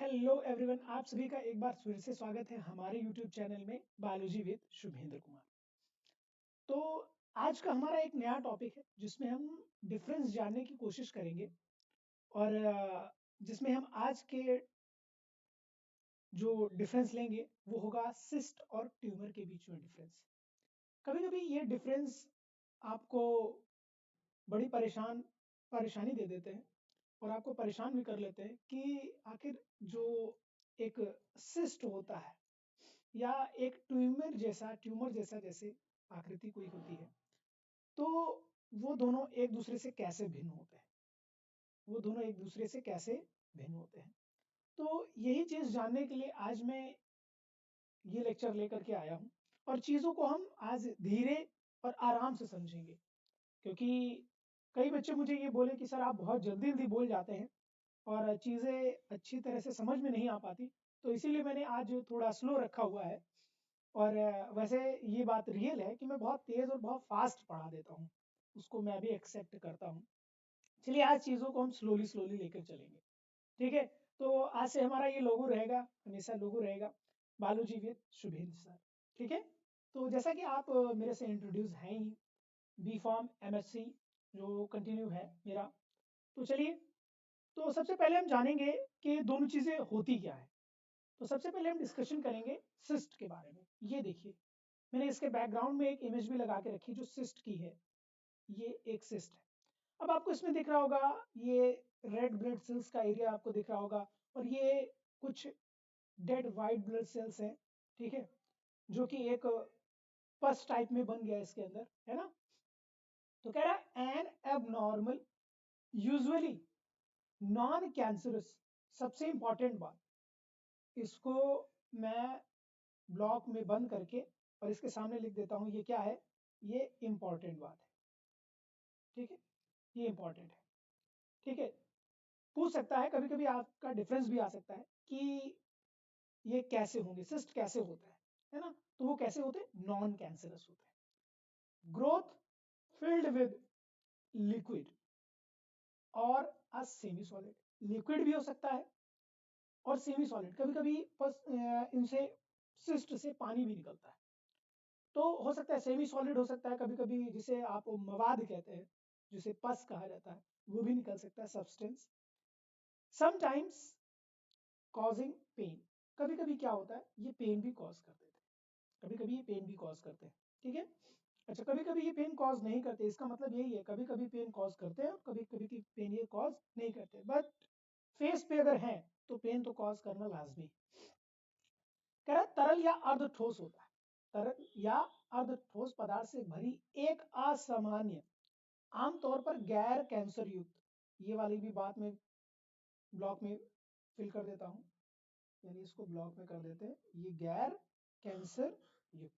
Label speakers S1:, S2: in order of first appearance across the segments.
S1: Hello everyone, आप सभी का एक बार फिर से स्वागत है हमारे यूट्यूब चैनल में बायोलॉजी विद शुभेंद्र कुमार। तो आज का हमारा एक नया टॉपिक है जिसमें हम डिफरेंस जानने की कोशिश करेंगे और जिसमें हम आज के जो डिफरेंस लेंगे वो होगा सिस्ट और ट्यूमर के बीच में डिफरेंस। कभी कभी ये डिफरेंस आपको बड़ी परेशानी दे देते हैं और आपको परेशान भी कर लेते हैं कि आखिर जो एक सिस्ट होता है या एक ट्यूमर जैसा जैसे आकृति कोई होती है, तो वो दोनों एक दूसरे से कैसे भिन्न होते हैं वो दोनों एक दूसरे से कैसे भिन्न होते हैं। तो यही चीज जानने के लिए आज मैं ये लेक्चर लेकर के आया हूँ और चीजों को हम आज धीरे और आराम से समझेंगे, क्योंकि कई बच्चे मुझे ये बोले कि सर आप बहुत जल्दी जल्दी बोल जाते हैं और चीज़ें अच्छी तरह से समझ में नहीं आ पाती, तो इसीलिए मैंने आज थोड़ा स्लो रखा हुआ है। और वैसे ये बात रियल है कि मैं बहुत तेज़ और बहुत फास्ट पढ़ा देता हूँ, उसको मैं भी एक्सेप्ट करता हूँ। चलिए आज चीज़ों को हम स्लोली स्लोली लेकर चलेंगे, ठीक है। तो आज से हमारा ये लोगो रहेगा, हमेशा लोगो रहेगा बायोलॉजी विद शुभेंद्र सर, ठीक है। तो जैसा कि आप मेरे से इंट्रोड्यूस हैं ही, बी फॉर्म एमएससी जो कंटिन्यू है मेरा। तो चलिए, तो सबसे पहले हम जानेंगे कि दोनों चीज़ें होती क्या है। तो सबसे पहले हम डिस्कशन करेंगे सिस्ट के बारे में। ये देखिए, मैंने इसके बैकग्राउंड में एक इमेज भी लगा के रखी जो सिस्ट की है। ये एक सिस्ट है। अब आपको इसमें दिख रहा होगा ये रेड ब्लड सेल्स का एरिया आपको दिख रहा होगा, और ये कुछ डेड वाइट ब्लड सेल्स हैं, ठीक है, जो कि एक पस टाइप में बन गया इसके अंदर, है ना। तो कह रहा है N abnormal usually non cancerous. सबसे इंपॉर्टेंट बात, इसको मैं ब्लॉक में बंद करके और इसके सामने लिख देता हूं, ये क्या है, ये इंपॉर्टेंट बात है, ठीक है, ये इंपॉर्टेंट है, ठीक है। पूछ सकता है, कभी कभी आपका डिफरेंस भी आ सकता है कि ये कैसे होंगे, सिस्ट कैसे होता है ना। तो वो कैसे होते हैं, नॉन कैंसरस होते हैं। ग्रोथ फिल्ड विद लिक्विड और अ सेमी सॉलिड। लिक्विड भी हो सकता है और सेमी सॉलिड, कभी कभी इनसे सिस्ट से पानी भी निकलता है, तो हो सकता है सेमी सॉलिड हो सकता है, कभी कभी जिसे आप मवाद कहते हैं, जिसे पस कहा जाता है, वो भी निकल सकता है, सब्सटेंस। समटाइम्स कॉजिंग पेन, कभी कभी क्या होता है, ये पेन भी कॉज कर देते हैं, कभी कभी ये पेन भी कॉज करते हैं, ठीक है। अच्छा, कभी कभी ये पेन कॉज नहीं करते, इसका मतलब यही है, कभी कभी पेन कॉज करते हैं और कभी कभी की पेन ये कॉज नहीं करते, बट फेस पे अगर है तो पेन तो कॉज करना लाजमी। कह रहा तरल या अर्ध ठोस होता है, तरल या अर्ध ठोस पदार्थ से भरी एक असामान्य, आमतौर पर गैर कैंसर युक्त, ये वाली भी बात में ब्लॉक में फिल कर देता हूं, यानी इसको ब्लॉक में कर देते हैं, ये गैर कैंसर युक्त,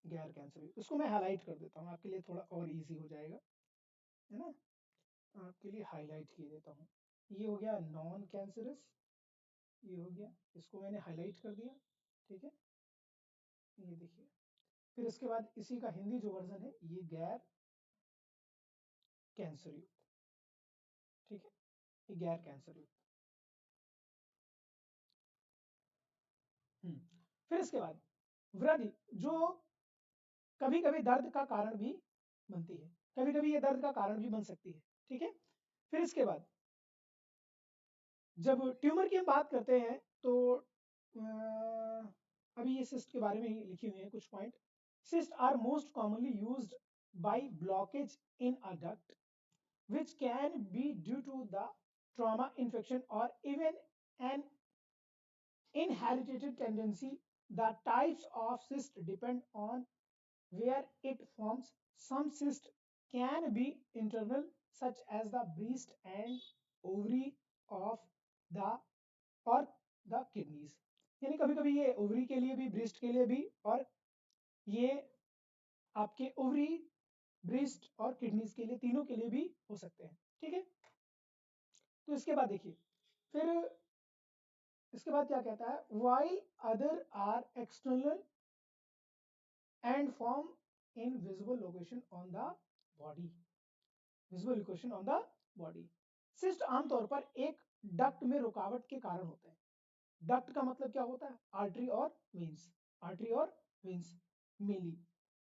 S1: गैर कैंसर युक्त, इसको मैं हाईलाइट कर देता हूँ आपके लिए, थोड़ा और इजी हो जाएगा, है ना। आपके लिए हाईलाइट किए देता हूँ, ये हो गया नॉन कैंसरस, ये हो गया, इसको मैंने हाईलाइट कर दिया, ठीक है, ये देखिए। फिर इसके बाद इसी का हिंदी जो वर्जन है, ये गैर कैंसर युक्त, ठीक है, ये गैर कैंसर युक्त। फिर इसके बाद वृद्धि, जो कभी कभी दर्द का कारण भी बनती है, कभी कभी ये दर्द का कारण भी बन सकती है, ठीक है। फिर इसके बाद जब ट्यूमर की हम बात करते हैं तो अभी ये सिस्ट के बारे में ही लिखे हुए हैं कुछ point. Cysts are most commonly used by blockage in a duct which can be due to the trauma, infection, or even an inherited tendency. The types of cyst depend on where it forms. Some cyst can be internal, such as the breast and ovary of the or the kidneys. यानी कभी कभी ये ovary के लिए भी, breast के लिए भी, और ये आपके ओवरी, ब्रेस्ट और किडनीज के लिए, तीनों के लिए भी हो सकते हैं, ठीक है। तो इसके बाद देखिए, फिर इसके बाद क्या कहता है, while other are external and form in visible location on the body, visible location on the body. Cysts आमतौर पर एक डक्ट में रुकावट के कारण होते हैं, डक्ट का मतलब क्या होता है? आर्टरी और वेन्स, आर्टरी और वेन्स। मिली,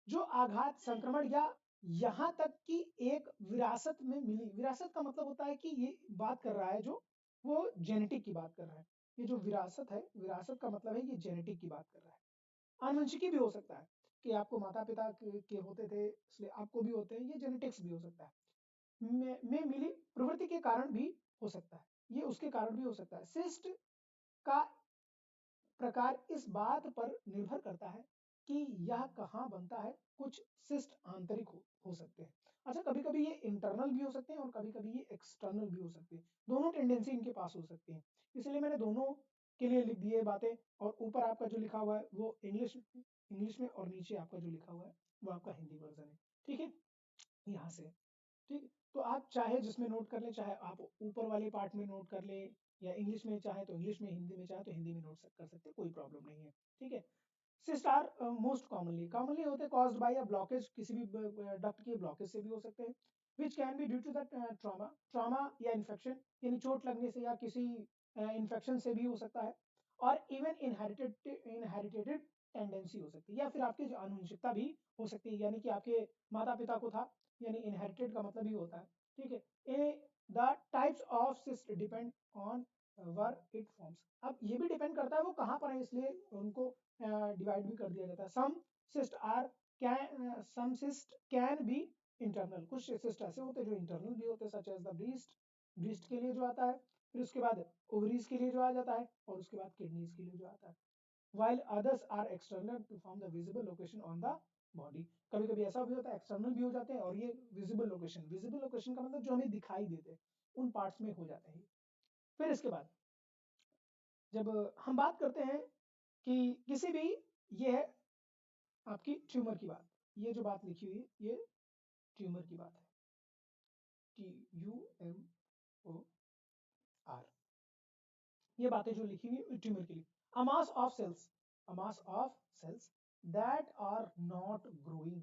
S1: जो आघात, संक्रमण या यहां तक कि एक विरासत में मिली, विरासत का मतलब होता है कि ये बात कर रहा है जो वो जेनेटिक की बात कर रहा है। ये जो विरासत है, विरासत का मतलब है ये जेनेटिक की बात कर रहा है। आनुवंशिकी भी हो सकता है कि आपको माता पिता के होते थे इसलिए आपको भी होते हैं, ये जेनेटिक्स भी हो सकता है। में मिली प्रवृत्ति के कारण भी हो सकता है, ये उसके कारण भी हो सकता है। सिस्ट का प्रकार इस बात पर निर्भर करता है कि यह कहाँ बनता है। कुछ सिस्ट आंतरिक हो सकते हैं। अच्छा, कभी कभी ये इंटरनल भी हो सकते हैं और कभी कभी ये एक्सटर्नल भी हो सकते हैं। दोनों टेंडेंसी इनके पास हो सकती है, इसलिए मैंने दोनों के लिए लिख दिए बातें। और ऊपर आपका जो लिखा हुआ है वो इंग्लिश में, और नीचे आपका जो लिखा हुआ है वो आपका हिंदी वर्जन है। ठीक है, यहाँ से। ठीक है, तो आप चाहे जिसमें नोट कर लें, चाहे आप ऊपर वाले पार्ट में नोट कर लें, या इंग्लिश में चाहे तो इंग्लिश में, हिंदी में चाहे तो हिंदी में नोट कर सकते हैं, कोई प्रॉब्लम नहीं है। ठीक है, cysts are most commonly होते हैं caused by a blockage, किसी भी डक्ट के ब्लॉकेज से भी हो सकते हैं, which can be due to the trauma या infection, यानी चोट लगने से या किसी इन्फेक्शन से भी हो सकता है। और इवन इनहेरिटेड टेंडेंसी हो सकती है, या फिर आपकी जो आनुवंशिकता भी हो सकती है, यानी कि आपके माता पिता को था, यानी इनहेरिटेड का मतलब ही होता है। ठीक है, the types of cyst depend on were it forms. अब ये भी डिपेंड करता है वो कहाँ पर है, इसलिए उनको डिवाइड भी कर दिया जाता है। सम सिस्ट कैन बी इंटरनल, कुछ सिस्ट ऐसे होते हैं जो इंटरनल भी होते हैं, सच एज द ब्रीस्ट के लिए जो आता है, फिर उसके बाद ओवरीज के लिए जो आ जाता है, और उसके बाद किडनीज के लिए जो आता है। while others are external to form the visible location on the body। कभी कभी ऐसा भी होता है एक्सटर्नल भी हो जाते हैं, और ये विजिबल लोकेशन का मतलब जो हमें दिखाई देते हैं उन पार्ट्स में हो जाते हैं। फिर इसके बाद जब हम बात करते हैं कि किसी भी, ये है आपकी ट्यूमर की बात, ये जो बात लिखी हुई है ये ट्यूमर की बात है, TUMOR, ये बातें जो लिखी हुई ट्यूमर के लिए। a mass of cells that are not growing,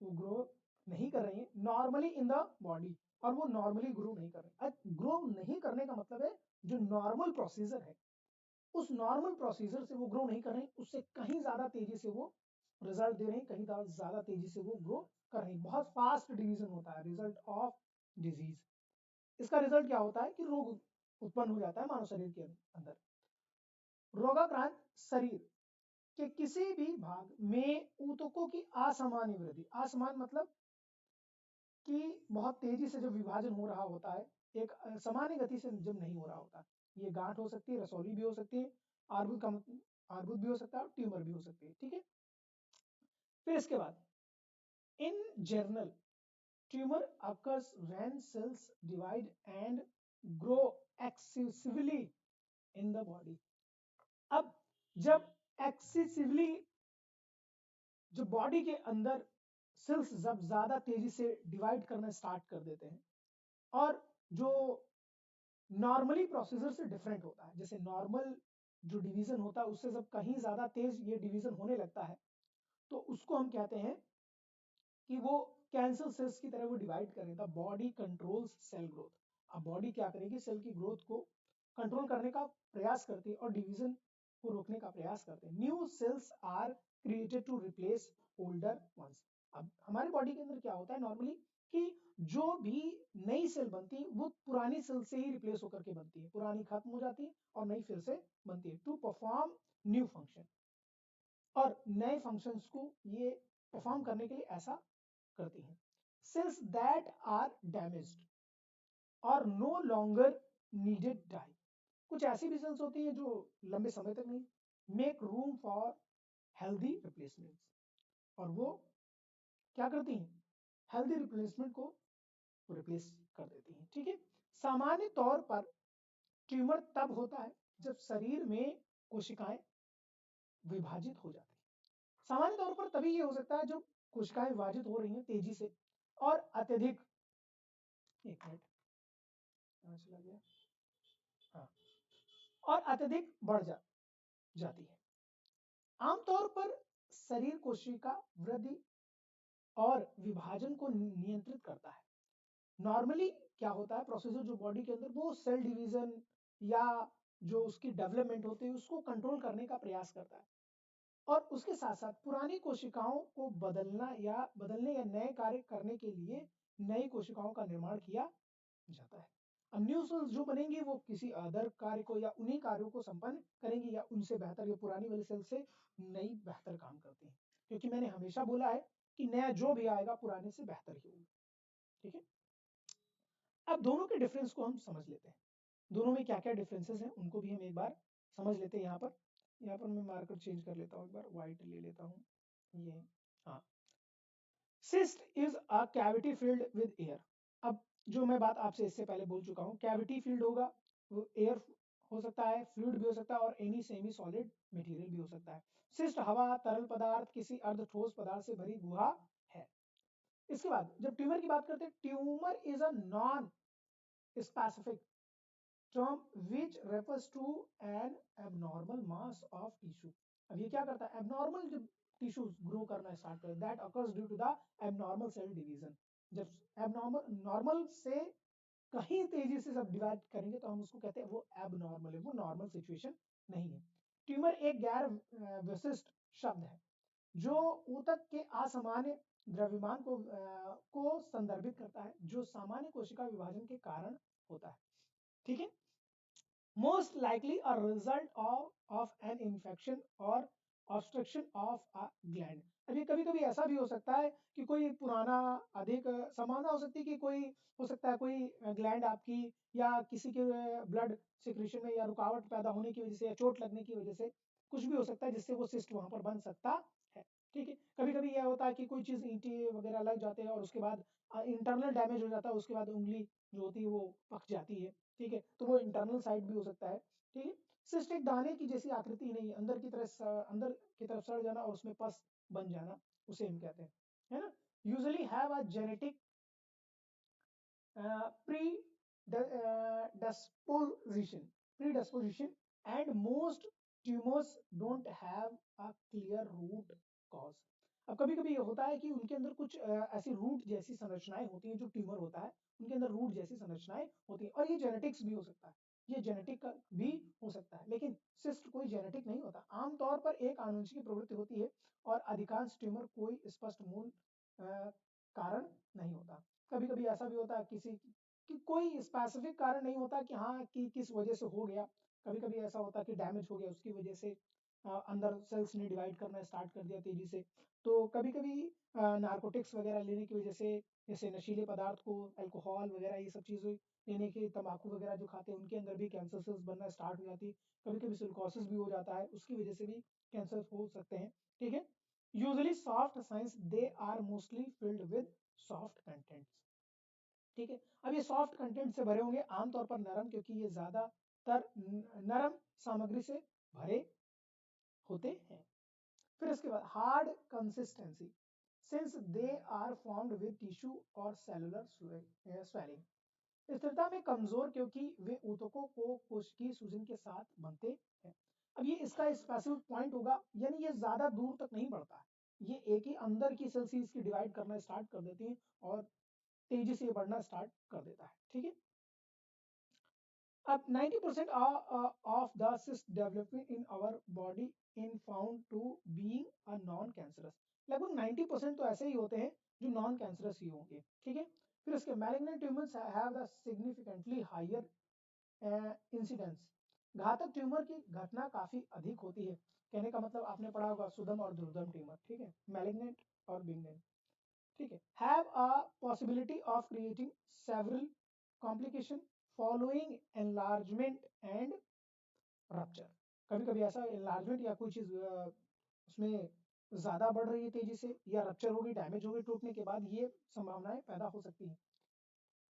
S1: वो ग्रो नहीं कर रही है नॉर्मली इन द बॉडी, और वो नॉर्मली ग्रो नहीं कर रहे। ग्रो नहीं करने का मतलब है जो नॉर्मल प्रोसीजर है, उस नॉर्मल प्रोसीजर से वो ग्रो नहीं कर रहे, उससे कहीं ज्यादा तेजी से वो रिजल्ट दे रहे हैं, कहीं ज्यादा तेजी से वो ग्रो कर रहे हैं। बहुत फास्ट डिवीजन होता है रिजल्ट ऑफ डिजीज। इसका रिजल्ट क्या होता है कि रोग उत्पन्न हो जाता है मानव शरीर के अंदर। रोगाक्रांत शरीर के किसी भी भाग में ऊतकों की असामान्य वृद्धि, असमान मतलब कि बहुत तेजी से जब विभाजन हो रहा होता है, एक सामान्य गति से जब नहीं हो रहा होता, ये गांठ हो सकती है, रसौली भी हो सकती है, आर्बुद का आर्बुद भी हो सकता है, और ट्यूमर भी हो सकती है। ठीक है, फिर इसके बाद in general tumour occurs when cells divide and grow excessively in the body। अब जब excessively, जो बॉडी के अंदर सेल्स जब ज्यादा तेजी से डिवाइड करना स्टार्ट कर देते हैं, और जो नॉर्मली प्रोसीजर से डिफरेंट होता है, जैसे नॉर्मल जो डिवीजन होता है उससे जब कहीं ज्यादा तेज ये डिवीजन होने लगता है, तो उसको हम कहते हैं कि वो कैंसर सेल्स की तरह वो डिवाइड करें। The body controls cell growth. अब बॉडी क्या करेगी, सेल की ग्रोथ को कंट्रोल करने का प्रयास करती है और डिवीजन को रोकने का प्रयास करते हैं। New cells are created to replace older ones. अब हमारे बॉडी के अंदर क्या होता है नॉर्मली कि जो भी नई सेल बनती है वो पुरानी सेल से ही रिप्लेस होकर के बनती है, पुरानी खत्म हो जाती है और नई फिर से बनती है टू परफॉर्म न्यू फंक्शन। और नए फंक्शंस को ये परफॉर्म करने के लिए ऐसा करती हैं। सेल्स दैट आर डैमेज्ड और नो लॉन्गर नीडेड डाई। कुछ ऐसी भी सेल्स होती हैं जो लंबे समय तक नहीं, make room for healthy replacements, और वो क्या करती हैं, हेल्दी रिप्लेसमेंट को रिप्लेस कर देती हैं। ठीक है, सामान्य तौर पर ट्यूमर तब होता है जब शरीर में कोशिकाएं विभाजित हो जाती हैं। सामान्य तौर पर तभी ये हो सकता है जब कोशिकाएं विभाजित हो रही हैं तेजी से और अत्यधिक, एक मिनट कहाँ चला गया, हाँ, और अत्यधिक बढ़ जाती है। आमतौर पर शरीर कोशिका वृद्धि और विभाजन को नियंत्रित करता है। नॉर्मली क्या होता है प्रोसीजर जो बॉडी के अंदर, वो सेल डिवीजन या जो उसकी डेवलपमेंट होती है उसको कंट्रोल करने का प्रयास करता है। और उसके साथ साथ पुरानी कोशिकाओं को बदलने या नए कार्य करने के लिए नई कोशिकाओं का निर्माण किया जाता है। अब न्यू सेल्स जो बनेंगी वो किसी अदर कार्य को या उन्हीं कार्यों को संपन्न करेंगी या उनसे बेहतर, ये पुरानी वाली सेल से नई बेहतर काम करती हैं, क्योंकि मैंने हमेशा बोला है कि नया जो भी आएगा पुराने से बेहतर ही होगा। ठीक है, अब दोनों के डिफरेंस को हम समझ लेते हैं। दोनों में क्या क्या डिफरेंसेस हैं उनको भी हम एक बार समझ लेते हैं। यहाँ पर मैं मार्कर चेंज कर लेता हूँ, एक बार व्हाइट ले लेता हूँ ये। हाँ, cyst is a cavity filled with air. अब जो मैं बात आपसे इससे पहले बोल चुका हूँ, कैविटी फील्ड होगा, वो एयर हो सकता है, फ्लूइड भी हो सकता है और एनी सेमी सॉलिड मटेरियल भी हो सकता है। सिस्ट हवा, तरल पदार्थ, किसी अर्ध ठोस पदार्थ से भरी गुहा है। इसके बाद जब ट्यूमर की बात करते हैं, tumour is a non specific term which refers to an abnormal mass of tissue। अब ये क्या करता है, abnormal जब टिश्यूज ग्रो करना स्टार्ट कर, that occurs due to the abnormal cell division। जब abnormal नॉर्मल से कहीं तेजी से सब डिवाइड करेंगे तो हम उसको कहते हैं वो एबनॉर्मल है, वो नॉर्मल सिचुएशन नहीं है। ट्यूमर एक गैर विशिष्ट शब्द है जो ऊतक के असामान्य द्रव्यमान को संदर्भित करता है, जो सामान्य कोशिका विभाजन के कारण होता है। ठीक है, most likely a result of an infection or obstruction of a gland। अभी कभी कभी ऐसा भी हो सकता है कि कोई पुराना अधिक संभावना हो सकती है कि कोई हो सकता है कोई ग्लैंड आपकी या किसी के ब्लड सिक्रीशन में या रुकावट पैदा होने की वजह से या चोट लगने की वजह से कुछ भी हो सकता है जिससे वो सिस्ट वहां पर बन सकता है। ठीक है, कभी कभी यह होता है कि कोई चीज ईंटे वगैरह लग जाते हैं और उसके बाद इंटरनल डैमेज हो जाता है, उसके बाद उंगली जो होती है वो पक जाती है। ठीक है, तो वो इंटरनल साइड भी हो सकता है। ठीक है, सिस्ट एक दाने की जैसी आकृति नहीं है, अंदर की तरफ सड़ जाना और उसमें पस बन जाना, उसे हम कहते हैं, है ना। Usually have a genetic predisposition predisposition and most tumors don't have a clear root cause। अब कभी कभी ये होता है कि उनके अंदर कुछ ऐसी रूट जैसी संरचनाएं होती हैं, जो ट्यूमर होता है उनके अंदर रूट जैसी संरचनाएं होती हैं, और ये जेनेटिक्स भी हो सकता है, ये जेनेटिक का भी हो सकता है, लेकिन सिस्ट कोई जेनेटिक नहीं होता। आमतौर पर एक आनुवंशिक प्रवृत्ति होती है और अधिकांश ट्यूमर कोई स्पष्ट मूल कारण नहीं होता। कभी कभी ऐसा भी होता है कि कोई स्पेसिफिक कारण नहीं होता कि हाँ कि किस वजह से हो गया। कभी कभी ऐसा होता है कि डैमेज हो गया, उसकी वजह से अंदर सेल्स ने डिवाइड करना स्टार्ट कर दिया तेजी से। तो कभी कभी नार्कोटिक्स वगैरह लेने की वजह से, जैसे नशीले पदार्थ को, अल्कोहल वगैरह ये सब चीज़ें लेने के, तंबाकू वगैरह जो खाते हैं उनके अंदर भी कैंसर सेल्स बनना स्टार्ट हो जाती है। कभी कभी सिलिकोसिस भी हो जाता है, उसकी वजह से भी कैंसर हो सकते हैं। ठीक है, usually soft cysts they are mostly filled with soft contents. ठीक है, अब ये सॉफ्ट कंटेंट से भरे होंगे, आमतौर पर नरम, क्योंकि ये ज्यादातर नरम सामग्री से भरे होते हैं। फिर इसके बाद hard consistency, since they are formed with tissue और सेलुलर स्वेलिंग। स्थिरता में कमजोर, क्योंकि वे ऊतकों को कोशिकीय सूजन के साथ बनते हैं। अब ये इसका स्पेसिफिक पॉइंट होगा, यानी ये ज्यादा दूर तक नहीं बढ़ता है, ये एक ही अंदर की सेल्स ही इसकी डिवाइड करना स्टार्ट कर देती हैं और तेजी से ये बढ़ना स्टार्ट कर देता है। ठीक है, अब 90% of the cyst developing in our body in found to being a non cancerous। लगभग 90% तो ऐसे ही होते हैं जो नॉन कैंसरस ही होंगे। ठीक है, फिर इसके malignant tumours have the significantly higher incidence. घातक ट्यूमर की घटना काफी अधिक होती है। कहने का मतलब आपने पढ़ा होगा सुदम और दुर्दम ट्यूमर। ठीक है, मैलिग्नेंट और बिगनेंट। ठीक है, have a possibility of creating several complication following enlargement and rupture. कभी कभी ऐसा एनलार्जमेंट या कोई चीज उसमें ज्यादा बढ़ रही है तेजी से, या रप्चर होगी, डैमेज होगी, टूटने के बाद ये संभावनाएं पैदा हो सकती हैं,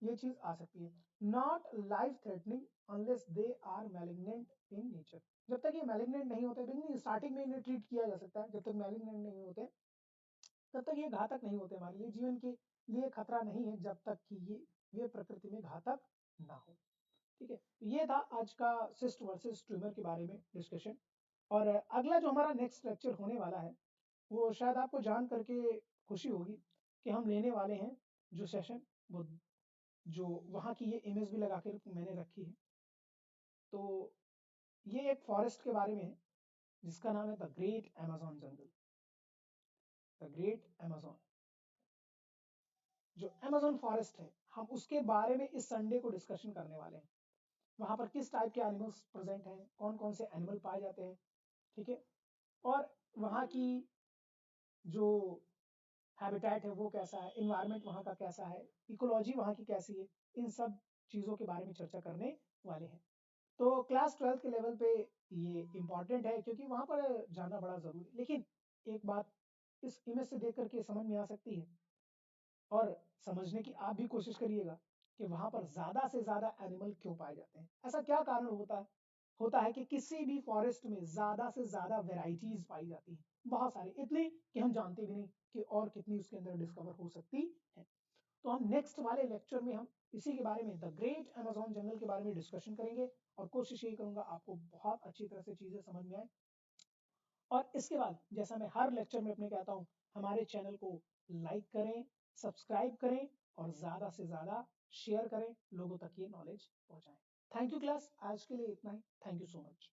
S1: ये चीज आ सकती है। Not life threatening unless they are malignant in nature. जब तक ये मैलिग्नेंट नहीं होते, बिगिनिंग स्टार्टिंग में इन्हें ट्रीट किया जा सकता है, जब तक मैलिग्नेंट नहीं होते तब तक ये घातक नहीं होते, हमारे लिए जीवन के लिए खतरा नहीं है, जब तक कि ये प्रकृति में घातक ना हो। ठीक है, ये था आज का सिस्ट वर्सेस ट्यूमर के बारे में डिस्कशन। और अगला जो हमारा नेक्स्ट लेक्चर होने वाला है, वो शायद आपको जान करके खुशी होगी कि हम लेने वाले हैं जो सेशन, वो जो वहाँ की ये इमेज भी लगा कर मैंने रखी है। तो ये एक फॉरेस्ट के बारे में है जिसका नाम है the great Amazon jungle. The great Amazon, जो अमेज़न फॉरेस्ट है, हम उसके बारे में इस संडे को डिस्कशन करने वाले हैं। वहां पर किस टाइप के एनिमल्स प्रेजेंट हैं, कौन कौन से एनिमल पाए जाते हैं, ठीक है, और वहाँ की जो हैबिटेट है वो कैसा है, इन्वायरमेंट वहाँ का कैसा है, इकोलॉजी वहाँ की कैसी है, इन सब चीज़ों के बारे में चर्चा करने वाले हैं। तो क्लास 12 के लेवल पे ये इम्पॉर्टेंट है क्योंकि वहाँ पर जाना बड़ा ज़रूरी है। लेकिन एक बात इस इमेज से देख करके समझ में आ सकती है और समझने की आप भी कोशिश करिएगा कि वहाँ पर ज़्यादा से ज़्यादा एनिमल क्यों पाए जाते हैं। ऐसा क्या कारण होता है कि किसी भी फॉरेस्ट में ज़्यादा से ज़्यादा वेराइटीज़ पाई जाती हैं, बहुत सारी, इतनी कि हम जानते भी नहीं कि और कितनी उसके अंदर डिस्कवर हो सकती है। तो हम नेक्स्ट वाले लेक्चर में हम इसी के बारे में, द ग्रेट अमेज़न जंगल के बारे में डिस्कशन करेंगे और कोशिश यही करूंगा आपको बहुत अच्छी तरह से चीज़ें समझ में आए। और इसके बाद जैसा मैं हर लेक्चर में अपने कहता हूँ, हमारे चैनल को लाइक करें, सब्सक्राइब करें और ज़्यादा से ज़्यादा शेयर करें, लोगों तक ये नॉलेज पहुँचाएं। थैंक यू क्लास, आज के लिए इतना ही। Thank you so much.